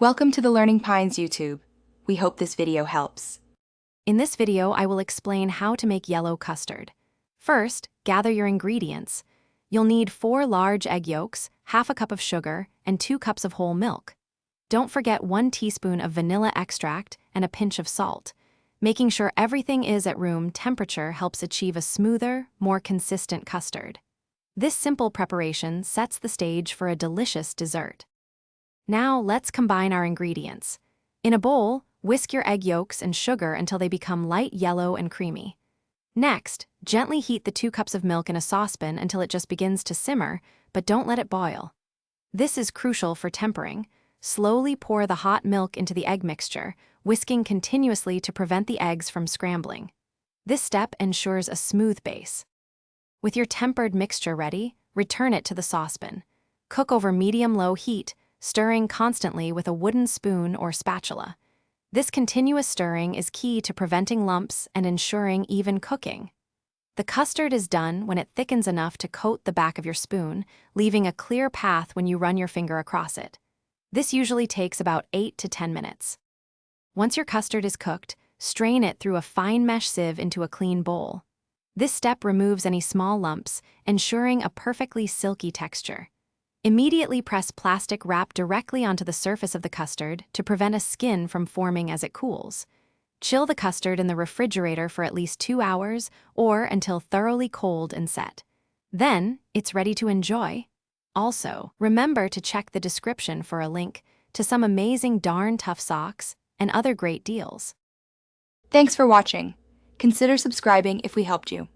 Welcome to the Learning Pines YouTube. We hope this video helps. In this video, I will explain how to make yellow custard. First, gather your ingredients. You'll need 4 large egg yolks, half a cup of sugar, and 2 cups of whole milk. Don't forget 1 teaspoon of vanilla extract and a pinch of salt. Making sure everything is at room temperature helps achieve a smoother, more consistent custard. This simple preparation sets the stage for a delicious dessert. Now let's combine our ingredients. In a bowl, whisk your egg yolks and sugar until they become light yellow and creamy. Next, gently heat the 2 cups of milk in a saucepan until it just begins to simmer, but don't let it boil. This is crucial for tempering. Slowly pour the hot milk into the egg mixture, whisking continuously to prevent the eggs from scrambling. This step ensures a smooth base. With your tempered mixture ready, return it to the saucepan. Cook over medium-low heat, stirring constantly with a wooden spoon or spatula. This continuous stirring is key to preventing lumps and ensuring even cooking. The custard is done when it thickens enough to coat the back of your spoon, leaving a clear path when you run your finger across it. This usually takes about 8 to 10 minutes. Once your custard is cooked, strain it through a fine mesh sieve into a clean bowl. This step removes any small lumps, ensuring a perfectly silky texture. Immediately press plastic wrap directly onto the surface of the custard to prevent a skin from forming as it cools. Chill the custard in the refrigerator for at least 2 hours or until thoroughly cold and set. Then, it's ready to enjoy. Also, remember to check the description for a link to some amazing darn tough socks and other great deals. Thanks for watching. Consider subscribing if we helped you.